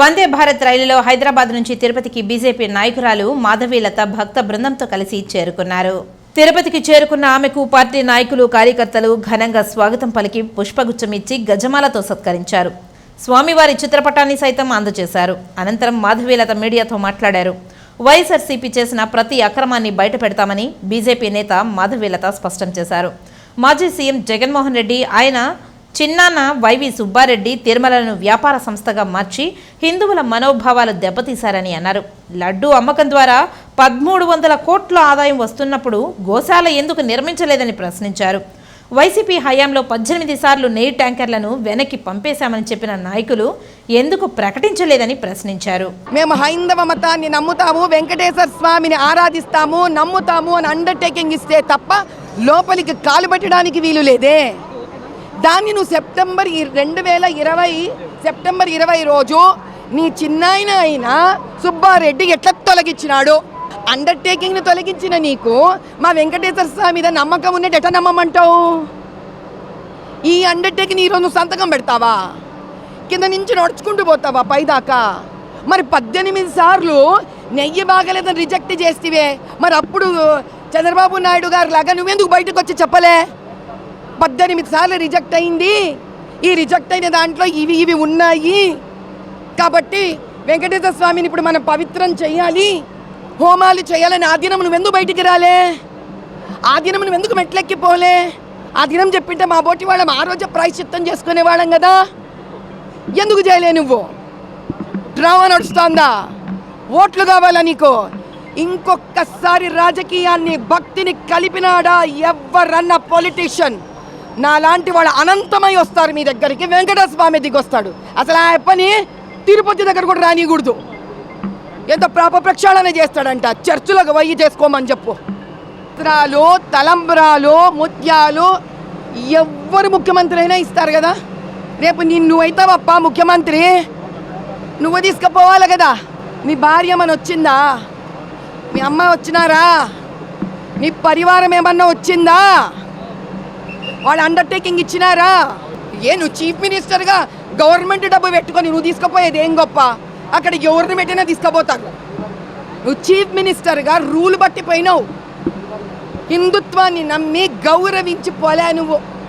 వందే భారత్ రైలులో హైదరాబాద్ నుంచి తిరుపతికి బీజేపీ నాయకురాలు మాధవీలత భక్త బృందంతో కలిసి చేరుకున్నారు. తిరుపతికి చేరుకున్న ఆమెకు పార్టీ నాయకులు, కార్యకర్తలు ఘనంగా స్వాగతం పలికి పుష్పగుచ్చం ఇచ్చి గజమాలతో సత్కరించారు. స్వామివారి చిత్రపటాన్ని సైతం అందజేశారు. అనంతరం మాధవీలత మీడియాతో మాట్లాడారు. వైఎస్ఆర్సీపీ చేసిన ప్రతి అక్రమాన్ని బయటపెడతామని బీజేపీ నేత మాధవీలత స్పష్టం చేశారు. మాజీ సీఎం జగన్మోహన్ రెడ్డి, ఆయన చిన్నాన్న వైవి సుబ్బారెడ్డి తిరుమలను వ్యాపార సంస్థగా మార్చి హిందువుల మనోభావాలు దెబ్బతీశారని అన్నారు. లడ్డూ అమ్మకం ద్వారా 1300 కోట్ల ఆదాయం వస్తున్నప్పుడు గోశాల ఎందుకు నిర్మించలేదని ప్రశ్నించారు. వైసీపీ హయాంలో 18 సార్లు నెయ్యి ట్యాంకర్లను వెనక్కి పంపేశామని చెప్పిన నాయకులు ఎందుకు ప్రకటించలేదని ప్రశ్నించారు. మేము హైందవ మతాన్ని నమ్ముతాము, వెంకటేశ్వర స్వామిని ఆరాధిస్తాము, నమ్ముతాము అని అండర్టేకింగ్ ఇస్తే తప్ప లోపలికి కాలు పెట్టడానికి వీలు లేదే. దాన్ని నువ్వు సెప్టెంబర్ 2020 రోజు నీ చిన్నాయన అయిన సుబ్బారెడ్డి ఎట్లా తొలగించినాడు? అండర్టేకింగ్ని తొలగించిన నీకు మా వెంకటేశ్వర స్వామి మీద నమ్మకం ఉన్నట్టు ఎట్లా నమ్మమంటావు? ఈ అండర్టేకింగ్ ఈరోజు నువ్వు సంతకం పెడతావా? కింద నుంచి నడుచుకుంటూ పోతావా పైదాకా? మరి 18 సార్లు నెయ్యి బాగలేదని రిజెక్ట్ చేస్తేవే, మరి అప్పుడు చంద్రబాబు నాయుడు గారు లాగా నువ్వెందుకు బయటకు వచ్చి చెప్పలే? 18 సార్లు రిజెక్ట్ అయింది, ఈ రిజెక్ట్ అయిన దాంట్లో ఇవి ఉన్నాయి కాబట్టి వెంకటేశ్వర స్వామిని ఇప్పుడు మనం పవిత్రం చేయాలి, హోమాలు చేయాలని ఆ దినం నువ్వెందుకు బయటికి రాలే? ఆ దినం నువ్వెందుకు మెట్లెక్కిపోలే? ఆ దినం చెప్పింటే మా బోటి వాళ్ళం ఆ రోజు ప్రాయశ్చిత్తం చేసుకునేవాళ్ళం కదా. ఎందుకు చేయలే? నువ్వు డ్రామా నడుస్తోందా? ఓట్లు కావాలా నీకు? ఇంకొకసారి రాజకీయాన్ని భక్తిని కలిపినాడా ఎవరన్న పొలిటీషియన్ నాలాంటి వాళ్ళు అనంతమై వస్తారు మీ దగ్గరికి. వెంకటేశ్వర స్వామి దిగొస్తాడు. అసలు ఆ పని తిరుపతి దగ్గర కూడా రానికూడదు. ఎంత పాప ప్రక్షాళన చేస్తాడంట. చర్చిలకు వయ్యి చేసుకోమని చెప్పు. వస్త్రాలు, తలంబ్రాలు, ముత్యాలు ఎవరు ముఖ్యమంత్రి అయినా ఇస్తారు కదా. రేపు నువ్వైతావప్ప ముఖ్యమంత్రి, నువ్వు తీసుకుపోవాలి కదా. మీ భార్య మన వచ్చిందా? మీ అమ్మ వచ్చినారా? నీ పరివారం ఏమన్నా వచ్చిందా? వాళ్ళు అండర్టేకింగ్ ఇచ్చినారా? నువ్వు చీఫ్ మినిస్టర్గా గవర్నమెంట్ డబ్బు పెట్టుకొని నువ్వు తీసుకుపోయేది ఏం గొప్ప? అక్కడ ఎవరిని పెట్టినా తీసుకుపోతారు. నువ్వు చీఫ్ మినిస్టర్గా రూల్ బట్టి పోయినావు. హిందుత్వాన్ని నమ్మి గౌరవించి పోలే నువ్వు.